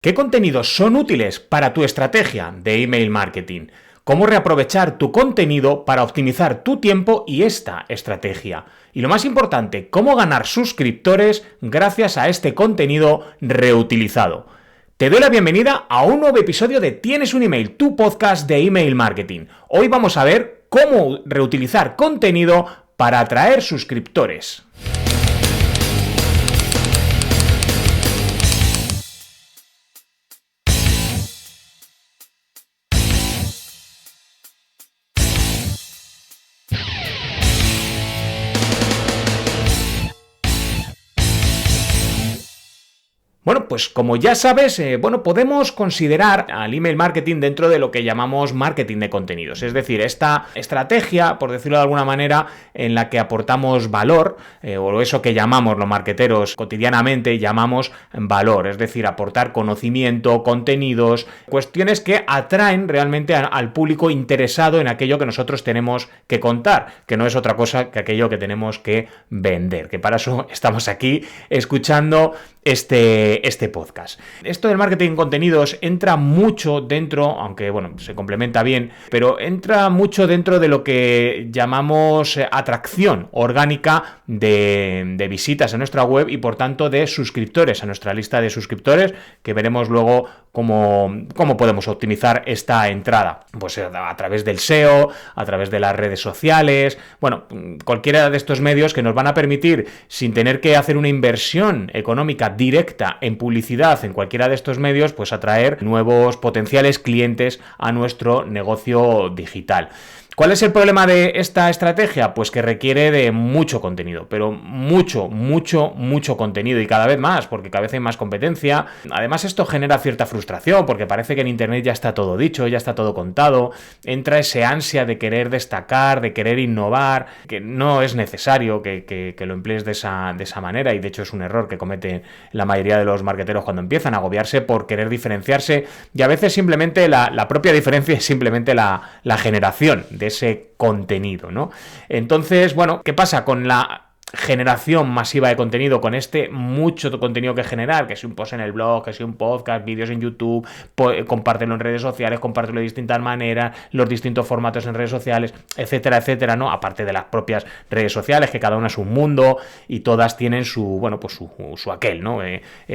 ¿Qué contenidos son útiles para tu estrategia de email marketing? ¿Cómo reaprovechar tu contenido para optimizar tu tiempo y esta estrategia? Y lo más importante, ¿cómo ganar suscriptores gracias a este contenido reutilizado? Te doy la bienvenida a un nuevo episodio de Tienes un email, tu podcast de email marketing. Hoy vamos a ver cómo reutilizar contenido para atraer suscriptores. Bueno, pues como ya sabes, podemos considerar al email marketing dentro de lo que llamamos marketing de contenidos. Es decir, esta estrategia, por decirlo de alguna manera, en la que aportamos valor, o eso que llamamos los marketeros cotidianamente llamamos valor. Es decir, aportar conocimiento, contenidos, cuestiones que atraen realmente al público interesado en aquello que nosotros tenemos que contar, que no es otra cosa que aquello que tenemos que vender, que para eso estamos aquí escuchando este podcast. Esto del marketing de contenidos entra mucho dentro, aunque bueno, se complementa bien, pero entra mucho dentro de lo que llamamos atracción orgánica de visitas a nuestra web y por tanto de suscriptores a nuestra lista de suscriptores, que veremos luego cómo podemos optimizar esta entrada. Pues a través del SEO, a través de las redes sociales, bueno, cualquiera de estos medios que nos van a permitir, sin tener que hacer una inversión económica directa en publicidad en cualquiera de estos medios, pues atraer nuevos potenciales clientes a nuestro negocio digital. ¿Cuál es el problema de esta estrategia? Pues que requiere de mucho contenido, pero mucho contenido y cada vez más, porque cada vez hay más competencia. Además, esto genera cierta frustración, porque parece que en Internet ya está todo dicho, ya está todo contado. Entra ese ansia de querer destacar, de querer innovar, que no es necesario que lo emplees de esa manera, y de hecho es un error que cometen la mayoría de los marketeros cuando empiezan a agobiarse por querer diferenciarse, y a veces simplemente la propia diferencia es simplemente la generación de ese contenido, ¿no? Entonces, bueno, ¿qué pasa con la generación masiva de contenido, con mucho contenido que generar, que si un post en el blog, que si un podcast, vídeos en YouTube, compártelo en redes sociales, compártelo de distintas maneras, los distintos formatos en redes sociales, etcétera, etcétera, ¿no? Aparte de las propias redes sociales, que cada una es un mundo y todas tienen su aquel, ¿no?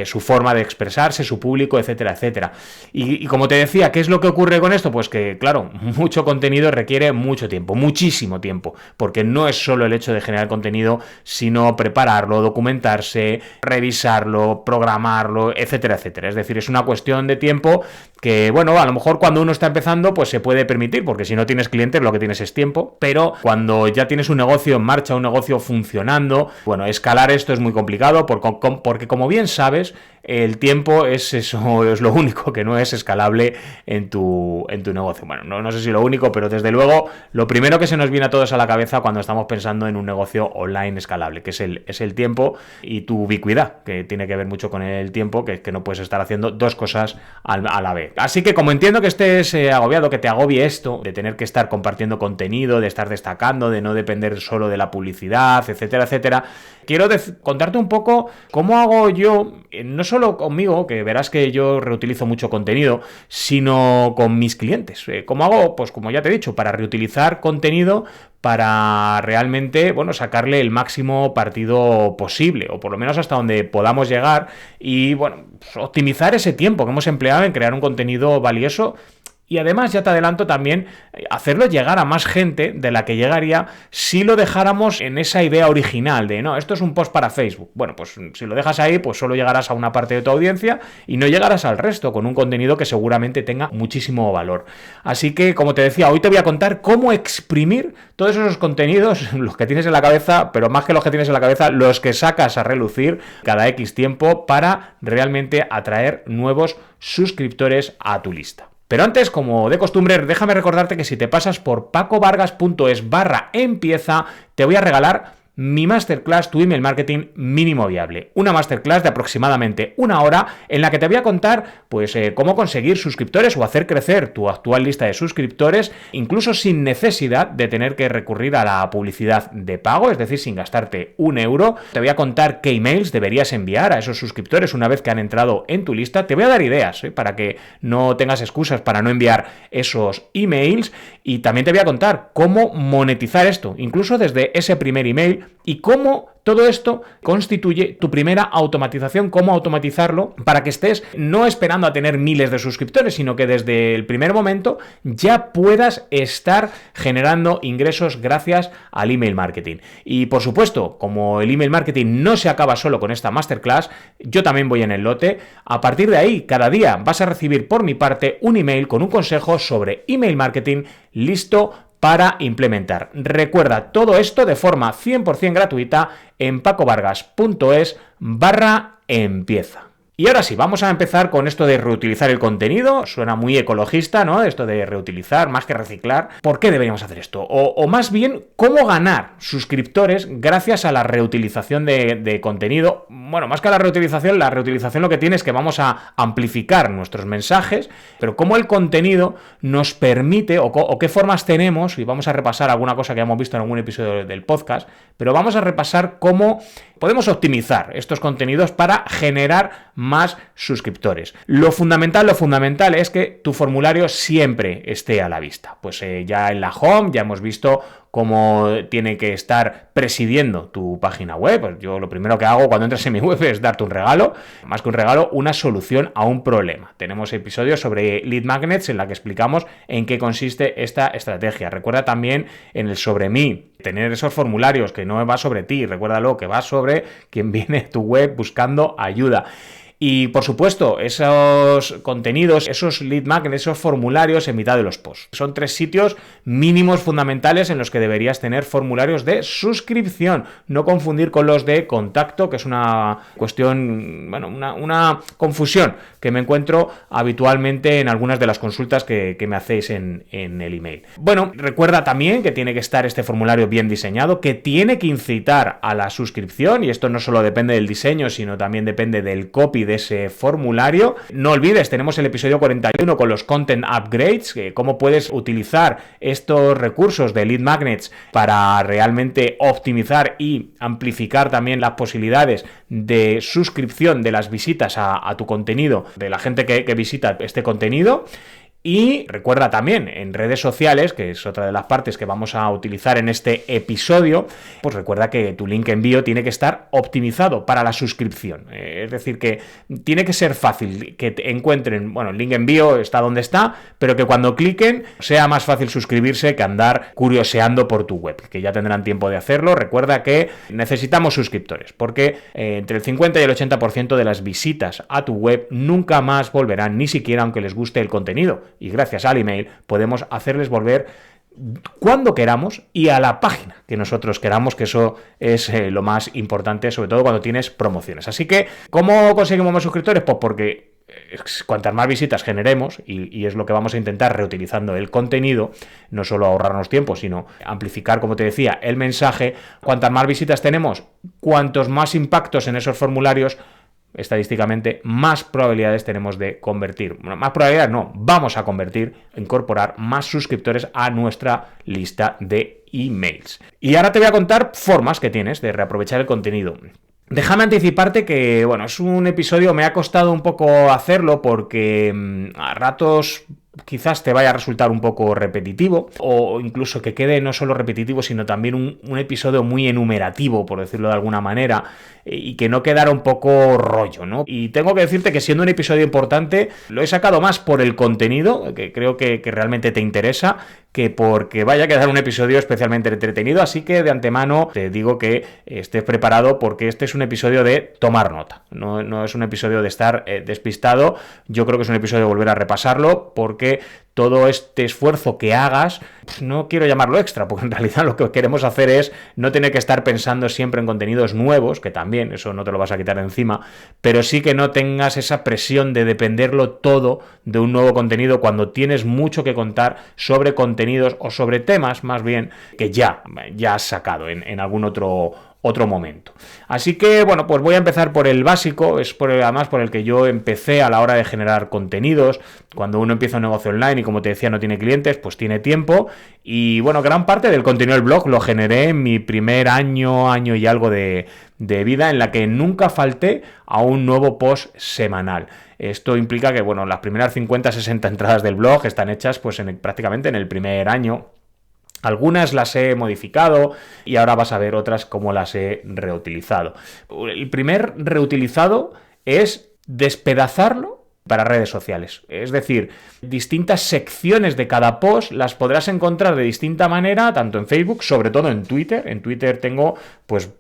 Su forma de expresarse, su público, etcétera, etcétera. Y como te decía, ¿qué es lo que ocurre con esto? Pues que, claro, mucho contenido requiere mucho tiempo, muchísimo tiempo, porque no es solo el hecho de generar contenido, sino prepararlo, documentarse, revisarlo, programarlo, etcétera, etcétera. Es decir, es una cuestión de tiempo que, bueno, a lo mejor cuando uno está empezando, pues se puede permitir, porque si no tienes clientes, lo que tienes es tiempo, pero cuando ya tienes un negocio en marcha, un negocio funcionando, bueno, escalar esto es muy complicado, porque como bien sabes, el tiempo es lo único que no es escalable en tu negocio. Bueno, no sé si lo único, pero desde luego lo primero que se nos viene a todos a la cabeza cuando estamos pensando en un negocio online escalable, que es el tiempo y tu ubicuidad, que tiene que ver mucho con el tiempo, que no puedes estar haciendo dos cosas a la vez. Así que como entiendo que estés agobiado, que te agobie esto, de tener que estar compartiendo contenido, de estar destacando, de no depender solo de la publicidad, etcétera, etcétera, quiero contarte un poco cómo hago yo, no solo conmigo, que verás que yo reutilizo mucho contenido, sino con mis clientes. ¿Cómo hago? Pues como ya te he dicho, para reutilizar contenido, para realmente, bueno, sacarle el máximo partido posible, o por lo menos hasta donde podamos llegar, y bueno, pues optimizar ese tiempo que hemos empleado en crear un contenido valioso. Y además, ya te adelanto también, hacerlo llegar a más gente de la que llegaría si lo dejáramos en esa idea original de, no, esto es un post para Facebook. Bueno, pues si lo dejas ahí, pues solo llegarás a una parte de tu audiencia y no llegarás al resto con un contenido que seguramente tenga muchísimo valor. Así que, como te decía, hoy te voy a contar cómo exprimir todos esos contenidos, los que tienes en la cabeza, pero más que los que tienes en la cabeza, los que sacas a relucir cada X tiempo para realmente atraer nuevos suscriptores a tu lista. Pero antes, como de costumbre, déjame recordarte que si te pasas por pacovargas.es/empieza, te voy a regalar mi masterclass, tu email marketing mínimo viable. Una masterclass de aproximadamente 1 hora en la que te voy a contar pues cómo conseguir suscriptores o hacer crecer tu actual lista de suscriptores, incluso sin necesidad de tener que recurrir a la publicidad de pago, es decir, sin gastarte un euro. Te voy a contar qué emails deberías enviar a esos suscriptores una vez que han entrado en tu lista. Te voy a dar ideas para que no tengas excusas para no enviar esos emails, y también te voy a contar cómo monetizar esto, incluso desde ese primer email, y cómo todo esto constituye tu primera automatización, cómo automatizarlo para que estés no esperando a tener miles de suscriptores, sino que desde el primer momento ya puedas estar generando ingresos gracias al email marketing. Y por supuesto, como el email marketing no se acaba solo con esta masterclass, yo también voy en el lote. A partir de ahí, cada día vas a recibir por mi parte un email con un consejo sobre email marketing listo para implementar. Recuerda todo esto de forma 100% gratuita en pacovargas.es/empieza. Y ahora sí, vamos a empezar con esto de reutilizar el contenido. Suena muy ecologista, ¿no? Esto de reutilizar más que reciclar. ¿Por qué deberíamos hacer esto? O más bien, ¿cómo ganar suscriptores gracias a la reutilización de contenido? Bueno, más que a la reutilización lo que tiene es que vamos a amplificar nuestros mensajes, pero cómo el contenido nos permite, o qué formas tenemos, y vamos a repasar alguna cosa que hemos visto en algún episodio del podcast, pero vamos a repasar cómo podemos optimizar estos contenidos para generar más suscriptores. Lo fundamental es que tu formulario siempre esté a la vista. Pues ya en la home ya hemos visto cómo tiene que estar presidiendo tu página web. Pues yo lo primero que hago cuando entras en mi web es darte un regalo, más que un regalo, una solución a un problema. Tenemos episodios sobre lead magnets en la que explicamos en qué consiste esta estrategia. Recuerda también en el sobre mí, tener esos formularios, que no va sobre ti, recuérdalo, que va sobre quien viene a tu web buscando ayuda. Y, por supuesto, esos contenidos, esos lead magnets, esos formularios en mitad de los posts. Son 3 sitios mínimos fundamentales en los que deberías tener formularios de suscripción. No confundir con los de contacto, que es una cuestión, bueno, una confusión que me encuentro habitualmente en algunas de las consultas que me hacéis en el email. Bueno, recuerda también que tiene que estar este formulario bien diseñado, que tiene que incitar a la suscripción, y esto no solo depende del diseño, sino también depende del copy de ese formulario. No olvides, tenemos el episodio 41 con los content upgrades, cómo puedes utilizar estos recursos de lead magnets para realmente optimizar y amplificar también las posibilidades de suscripción de las visitas a tu contenido, de la gente que visita este contenido. Y recuerda también en redes sociales, que es otra de las partes que vamos a utilizar en este episodio, pues recuerda que tu link envío tiene que estar optimizado para la suscripción. Es decir, que tiene que ser fácil que te encuentren, bueno, el link envío está donde está, pero que cuando cliquen sea más fácil suscribirse que andar curioseando por tu web, que ya tendrán tiempo de hacerlo. Recuerda que necesitamos suscriptores, porque entre el 50 y el 80% de las visitas a tu web nunca más volverán, ni siquiera aunque les guste el contenido. Y gracias al email podemos hacerles volver cuando queramos y a la página que nosotros queramos, que eso es lo más importante, sobre todo cuando tienes promociones. Así que, ¿cómo conseguimos más suscriptores? Pues porque cuantas más visitas generemos, y es lo que vamos a intentar reutilizando el contenido, no solo ahorrarnos tiempo, sino amplificar, como te decía, el mensaje. Cuantas más visitas tenemos, cuantos más impactos en esos formularios, estadísticamente más probabilidades tenemos de convertir. Bueno, más probabilidades no, vamos a convertir, incorporar más suscriptores a nuestra lista de emails. Y ahora te voy a contar formas que tienes de reaprovechar el contenido. Déjame anticiparte que, bueno, es un episodio, me ha costado un poco hacerlo porque a ratos quizás te vaya a resultar un poco repetitivo, o incluso que quede no solo repetitivo, sino también un episodio muy enumerativo, por decirlo de alguna manera, y que no quedara un poco rollo, ¿no? Y tengo que decirte que siendo un episodio importante, lo he sacado más por el contenido, que creo que realmente te interesa, que porque vaya a quedar un episodio especialmente entretenido. Así que de antemano te digo que estés preparado, porque este es un episodio de tomar nota, no es un episodio de estar despistado. Yo creo que es un episodio de volver a repasarlo, porque todo este esfuerzo que hagas, pues no quiero llamarlo extra, porque en realidad lo que queremos hacer es no tener que estar pensando siempre en contenidos nuevos, que también, eso no te lo vas a quitar encima, pero sí que no tengas esa presión de dependerlo todo de un nuevo contenido cuando tienes mucho que contar sobre contenidos o sobre temas, más bien, que ya has sacado en algún otro momento. Así que, bueno, pues voy a empezar por el básico, es además por el que yo empecé a la hora de generar contenidos. Cuando uno empieza un negocio online y, como te decía, no tiene clientes, pues tiene tiempo. Y, bueno, gran parte del contenido del blog lo generé en mi primer año y algo de vida, en la que nunca falté a un nuevo post semanal. Esto implica que, bueno, las primeras 50-60 entradas del blog están hechas pues prácticamente en el primer año. Algunas las he modificado y ahora vas a ver otras cómo las he reutilizado. El primer reutilizado es despedazarlo para redes sociales. Es decir, distintas secciones de cada post las podrás encontrar de distinta manera, tanto en Facebook, sobre todo en Twitter. En Twitter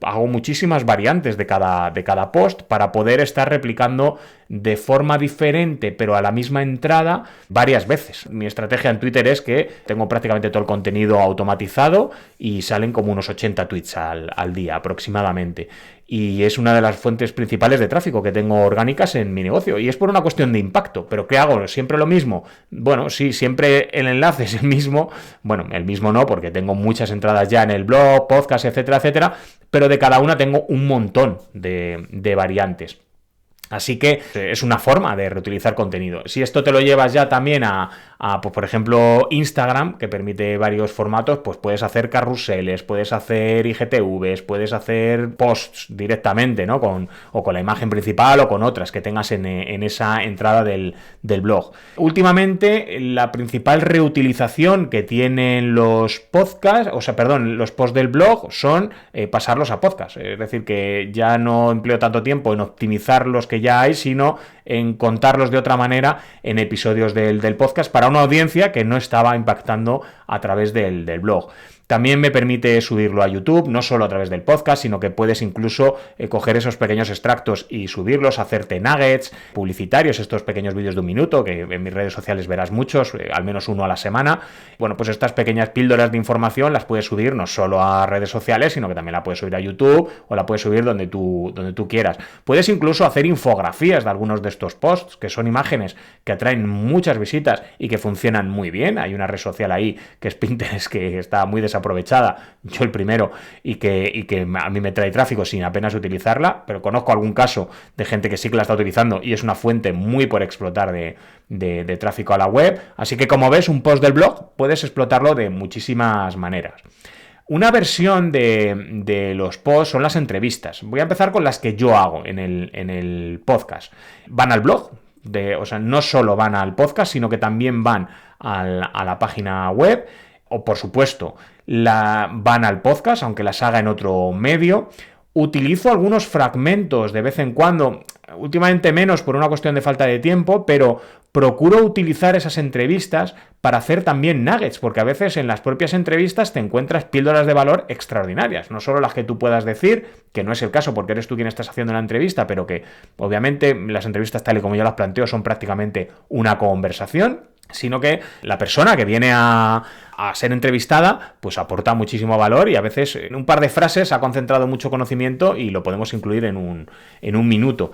hago muchísimas variantes de cada post para poder estar replicando de forma diferente, pero a la misma entrada, varias veces. Mi estrategia en Twitter es que tengo prácticamente todo el contenido automatizado y salen como unos 80 tweets al día aproximadamente. Y es una de las fuentes principales de tráfico que tengo orgánicas en mi negocio. Y es por una cuestión de impacto. ¿Pero qué hago? ¿Siempre lo mismo? Bueno, sí, siempre el enlace es el mismo. Bueno, el mismo no, porque tengo muchas entradas ya en el blog, podcast, etcétera, etcétera. Pero de cada una tengo un montón de variantes. Así que es una forma de reutilizar contenido. Si esto te lo llevas ya también pues, por ejemplo, Instagram, que permite varios formatos, pues puedes hacer carruseles, puedes hacer IGTVs, puedes hacer posts directamente, ¿no? Con la imagen principal o con otras que tengas en esa entrada del blog. Últimamente, la principal reutilización que tienen los podcasts, los posts del blog son pasarlos a podcast. Es decir, que ya no empleo tanto tiempo en optimizar los que ya hay, sino en contarlos de otra manera en episodios del podcast para una audiencia que no estaba impactando a través del blog. También me permite subirlo a YouTube, no solo a través del podcast, sino que puedes incluso coger esos pequeños extractos y subirlos, hacerte nuggets publicitarios, estos pequeños vídeos de un minuto, que en mis redes sociales verás muchos, al menos uno a la semana. Bueno, pues estas pequeñas píldoras de información las puedes subir no solo a redes sociales, sino que también la puedes subir a YouTube o la puedes subir donde tú quieras. Puedes incluso hacer infografías de algunos de estos posts, que son imágenes que atraen muchas visitas y que funcionan muy bien. Hay una red social ahí que es Pinterest, que está muy desaprovechada, yo el primero, y que a mí me trae tráfico sin apenas utilizarla, pero conozco algún caso de gente que sí que la está utilizando y es una fuente muy por explotar de tráfico a la web. Así que, como ves, un post del blog puedes explotarlo de muchísimas maneras. Una versión de los posts son las entrevistas. Voy a empezar con las que yo hago en el podcast. Van al blog, no solo van al podcast, sino que también van a la página web, o por supuesto van al podcast, aunque las haga en otro medio. Utilizo algunos fragmentos de vez en cuando, últimamente menos por una cuestión de falta de tiempo, pero procuro utilizar esas entrevistas para hacer también nuggets, porque a veces en las propias entrevistas te encuentras píldoras de valor extraordinarias, no solo las que tú puedas decir, que no es el caso porque eres tú quien estás haciendo la entrevista, pero que obviamente las entrevistas tal y como yo las planteo son prácticamente una conversación, sino que la persona que viene a ser entrevistada pues aporta muchísimo valor y a veces en un par de frases ha concentrado mucho conocimiento y lo podemos incluir en un minuto.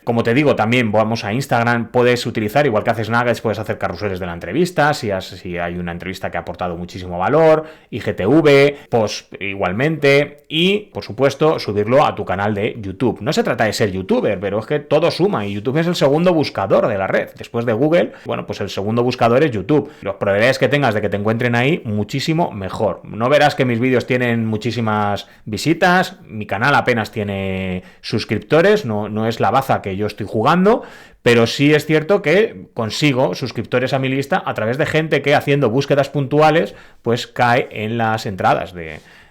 Como te digo, también vamos a Instagram, puedes utilizar, igual que haces nuggets, puedes hacer carruseles de la entrevista, si hay una entrevista que ha aportado muchísimo valor, IGTV, post igualmente, y, por supuesto, subirlo a tu canal de YouTube. No se trata de ser youtuber, pero es que todo suma, y YouTube es el segundo buscador de la red. Después de Google, bueno, pues el segundo buscador es YouTube. Las probabilidades que tengas de que te encuentren ahí, muchísimo mejor. No verás que mis vídeos tienen muchísimas visitas, mi canal apenas tiene suscriptores, no es la baza que yo estoy jugando, pero sí es cierto que consigo suscriptores a mi lista a través de gente que, haciendo búsquedas puntuales, pues cae en las entradas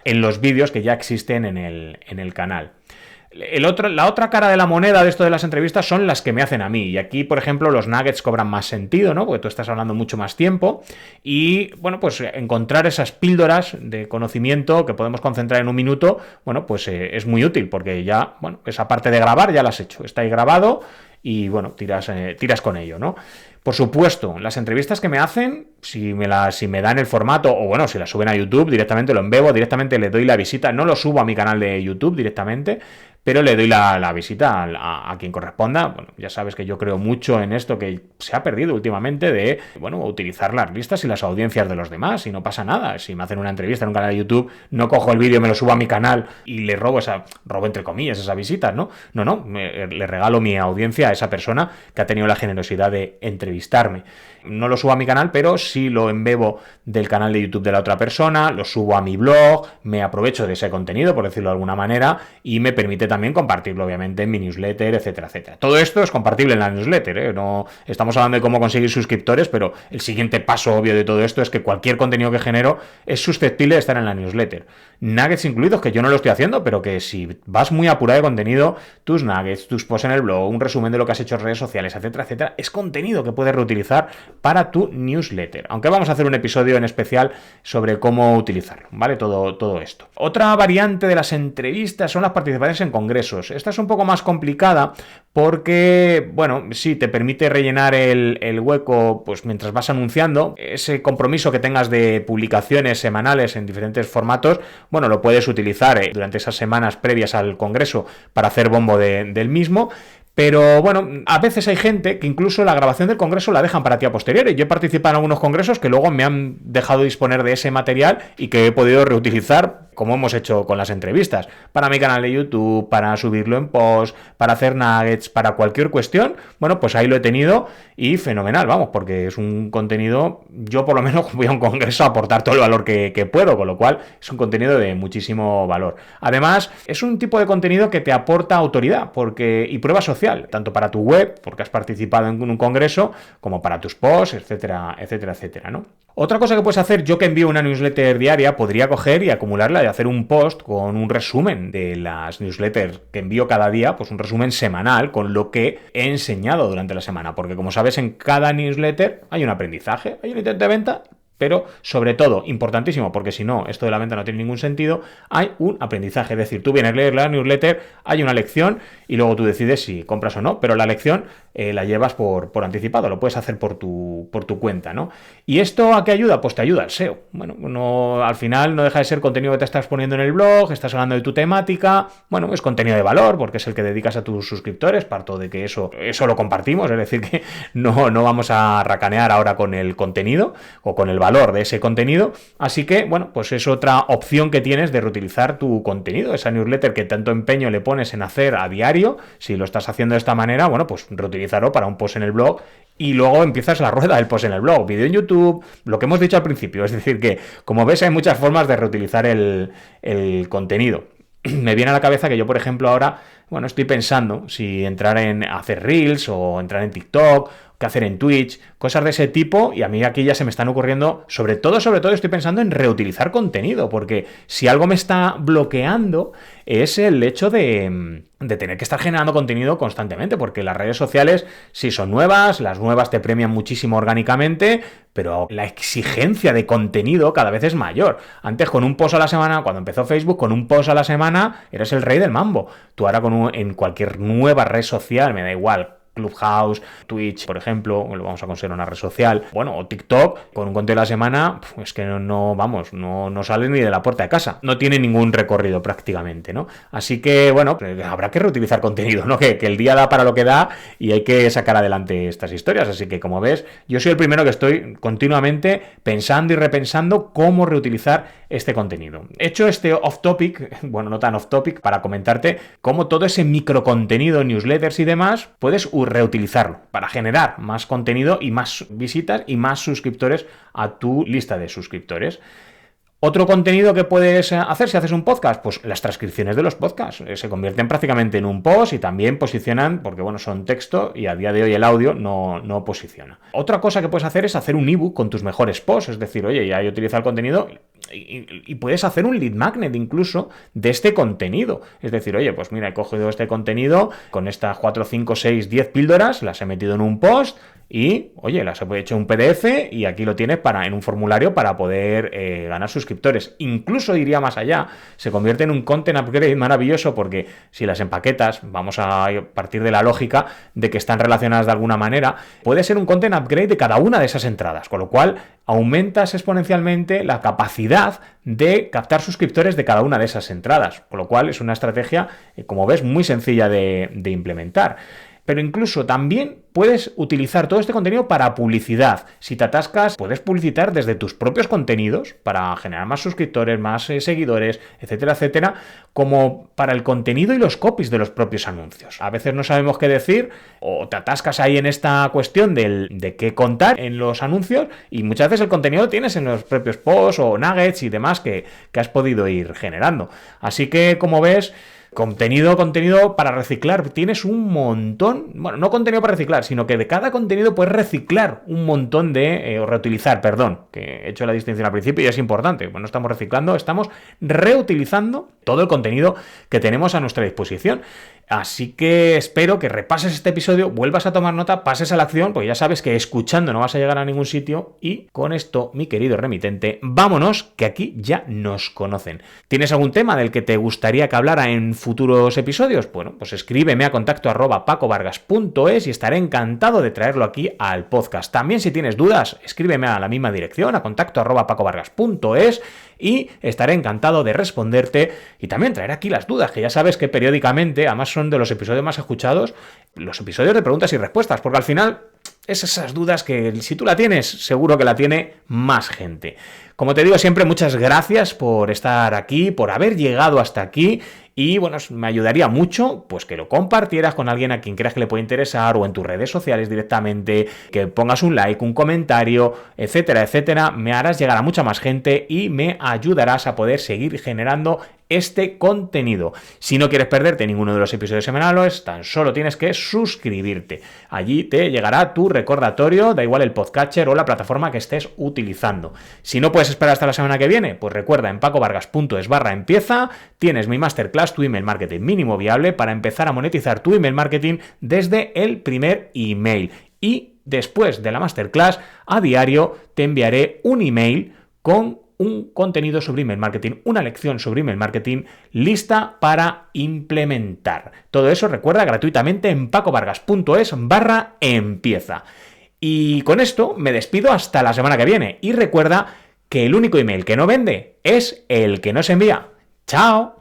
en los vídeos que ya existen en el canal. La otra cara de la moneda de esto de las entrevistas son las que me hacen a mí, y aquí, por ejemplo, los nuggets cobran más sentido, ¿no? Porque tú estás hablando mucho más tiempo y, bueno, pues encontrar esas píldoras de conocimiento que podemos concentrar en un minuto, bueno, pues es muy útil porque ya, bueno, esa parte de grabar ya la has hecho, está ahí grabado y bueno, tiras con ello, ¿no? Por supuesto, las entrevistas que me hacen, si me dan el formato, o bueno, si las suben a YouTube, directamente lo embebo, directamente le doy la visita, no lo subo a mi canal de YouTube directamente, pero le doy la visita a quien corresponda. Bueno, ya sabes que yo creo mucho en esto que se ha perdido últimamente de, bueno, utilizar las listas y las audiencias de los demás, y no pasa nada. Si me hacen una entrevista en un canal de YouTube, no cojo el vídeo, me lo subo a mi canal y le robo entre comillas, esa visita, ¿no? No, le regalo mi audiencia a esa persona que ha tenido la generosidad de entrevistarme. No lo subo a mi canal, pero sí lo embebo del canal de YouTube de la otra persona, lo subo a mi blog, me aprovecho de ese contenido, por decirlo de alguna manera, y me permite también compartirlo, obviamente, en mi newsletter, etcétera, etcétera. Todo esto es compartible en la newsletter, ¿eh? No estamos hablando de cómo conseguir suscriptores, pero el siguiente paso obvio de todo esto es que cualquier contenido que genero es susceptible de estar en la newsletter. Nuggets incluidos, que yo no lo estoy haciendo, pero que si vas muy apurado de contenido, tus nuggets, tus posts en el blog, un resumen de lo que has hecho en redes sociales, etcétera, etcétera, es contenido que puedes reutilizar para tu newsletter. Aunque vamos a hacer un episodio en especial sobre cómo utilizarlo, ¿vale? Todo esto. Otra variante de las entrevistas son las participaciones en congresos. Esta es un poco más complicada porque, bueno, sí, te permite rellenar el hueco pues mientras vas anunciando. Ese compromiso que tengas de publicaciones semanales en diferentes formatos, bueno, lo puedes utilizar durante esas semanas previas al congreso para hacer bombo del mismo. Pero bueno, a veces hay gente que incluso la grabación del congreso la dejan para ti a posteriori. Yo he participado en algunos congresos que luego me han dejado disponer de ese material y que he podido reutilizar, como hemos hecho con las entrevistas, para mi canal de YouTube, para subirlo en post, para hacer nuggets, para cualquier cuestión. Bueno, pues ahí lo he tenido y fenomenal, vamos, porque es un contenido, yo por lo menos voy a un congreso a aportar todo el valor que puedo, con lo cual es un contenido de muchísimo valor. Además, es un tipo de contenido que te aporta autoridad y prueba social, tanto para tu web, porque has participado en un congreso, como para tus posts, etcétera, etcétera, etcétera, ¿no? Otra cosa que puedes hacer, yo que envío una newsletter diaria, podría coger y acumularla y hacer un post con un resumen de las newsletters que envío cada día, pues un resumen semanal con lo que he enseñado durante la semana, porque como sabes, en cada newsletter hay un aprendizaje, hay un intento de venta, pero sobre todo, importantísimo, porque si no, esto de la venta no tiene ningún sentido, hay un aprendizaje. Es decir, tú vienes a leer la newsletter, hay una lección y luego tú decides si compras o no, pero la lección la llevas por anticipado, lo puedes hacer por tu cuenta, ¿no? ¿Y esto a qué ayuda? Pues te ayuda al SEO. Bueno, al final no deja de ser contenido que te estás poniendo en el blog, estás hablando de tu temática, bueno, es contenido de valor porque es el que dedicas a tus suscriptores, parto de que eso lo compartimos, es decir, que no vamos a racanear ahora con el contenido o con el valor de ese contenido, así que, bueno, pues es otra opción que tienes de reutilizar tu contenido, esa newsletter que tanto empeño le pones en hacer a diario, si lo estás haciendo de esta manera, bueno, pues reutilizarlo para un post en el blog y luego empiezas la rueda del post en el blog, vídeo en YouTube, lo que hemos dicho al principio, es decir que, como ves, hay muchas formas de reutilizar el contenido. Me viene a la cabeza que yo, por ejemplo, ahora, bueno, estoy pensando si entrar en hacer Reels o entrar en TikTok, qué hacer en Twitch, cosas de ese tipo, y a mí aquí ya se me están ocurriendo, sobre todo estoy pensando en reutilizar contenido, porque si algo me está bloqueando es el hecho de tener que estar generando contenido constantemente, porque las redes sociales sí son nuevas, las nuevas te premian muchísimo orgánicamente, pero la exigencia de contenido cada vez es mayor. Antes, con un post a la semana, cuando empezó Facebook, con un post a la semana, eres el rey del mambo. Tú ahora en cualquier nueva red social, me da igual, Clubhouse, Twitch, por ejemplo, lo vamos a considerar una red social, bueno, o TikTok, con un contenido de la semana, es que no sales ni de la puerta de casa, no tiene ningún recorrido prácticamente, ¿no? Así que, bueno, habrá que reutilizar contenido, ¿no? Que el día da para lo que da y hay que sacar adelante estas historias, así que, como ves, yo soy el primero que estoy continuamente pensando y repensando cómo reutilizar este contenido. He hecho este off-topic, bueno, no tan off-topic, para comentarte cómo todo ese microcontenido, newsletters y demás, puedes reutilizarlo para generar más contenido y más visitas y más suscriptores a tu lista de suscriptores. Otro contenido que puedes hacer si haces un podcast, pues las transcripciones de los podcasts se convierten prácticamente en un post y también posicionan, porque bueno, son texto y a día de hoy el audio no posiciona. Otra cosa que puedes hacer es hacer un ebook con tus mejores posts, es decir, oye, ya he utilizado el contenido, y puedes hacer un lead magnet incluso de este contenido. Es decir, oye, pues mira, he cogido este contenido con estas 4, 5, 6, 10 píldoras, las he metido en un post y, oye, las he hecho en un PDF y aquí lo tienes en un formulario para poder ganar suscriptores. Incluso iría más allá, se convierte en un content upgrade maravilloso porque si las empaquetas, vamos a partir de la lógica de que están relacionadas de alguna manera, puede ser un content upgrade de cada una de esas entradas, con lo cual aumentas exponencialmente la capacidad de captar suscriptores de cada una de esas entradas, con lo cual es una estrategia, como ves, muy sencilla de implementar. Pero incluso también puedes utilizar todo este contenido para publicidad. Si te atascas, puedes publicitar desde tus propios contenidos para generar más suscriptores, más seguidores, etcétera, etcétera, como para el contenido y los copies de los propios anuncios. A veces no sabemos qué decir o te atascas ahí en esta cuestión de qué contar en los anuncios y muchas veces el contenido lo tienes en los propios posts o nuggets y demás que has podido ir generando. Así que, como ves, contenido para reciclar. Tienes un montón, bueno, no contenido para reciclar, sino que de cada contenido puedes reciclar un montón o reutilizar, perdón, que he hecho la distinción al principio y es importante. Bueno, no estamos reciclando, estamos reutilizando todo el contenido que tenemos a nuestra disposición. Así que espero que repases este episodio, vuelvas a tomar nota, pases a la acción, porque ya sabes que escuchando no vas a llegar a ningún sitio. Y con esto, mi querido remitente, vámonos, que aquí ya nos conocen. ¿Tienes algún tema del que te gustaría que hablara en futuros episodios? Bueno, pues escríbeme a contacto@pacovargas.es y estaré encantado de traerlo aquí al podcast. También, si tienes dudas, escríbeme a la misma dirección, a contacto@pacovargas.es, y estaré encantado de responderte y también traer aquí las dudas, que ya sabes que periódicamente, además son de los episodios más escuchados, los episodios de preguntas y respuestas, porque al final es esas dudas que si tú la tienes, seguro que la tiene más gente. Como te digo siempre, muchas gracias por estar aquí, por haber llegado hasta aquí. Y bueno, me ayudaría mucho pues que lo compartieras con alguien a quien creas que le puede interesar o en tus redes sociales directamente, que pongas un like, un comentario, etcétera, etcétera. Me harás llegar a mucha más gente y me ayudarás a poder seguir generando este contenido. Si no quieres perderte ninguno de los episodios semanales, tan solo tienes que suscribirte. Allí te llegará tu recordatorio, da igual el podcatcher o la plataforma que estés utilizando. Si no puedes esperar hasta la semana que viene, pues recuerda, en pacovargas.es/empieza tienes mi masterclass Tu email marketing mínimo viable para empezar a monetizar tu email marketing desde el primer email. Y después de la masterclass, a diario te enviaré un email con un contenido sobre email marketing, una lección sobre email marketing lista para implementar. Todo eso, recuerda, gratuitamente en pacovargas.es/empieza. Y con esto me despido hasta la semana que viene. Y recuerda que el único email que no vende es el que no se envía. ¡Chao!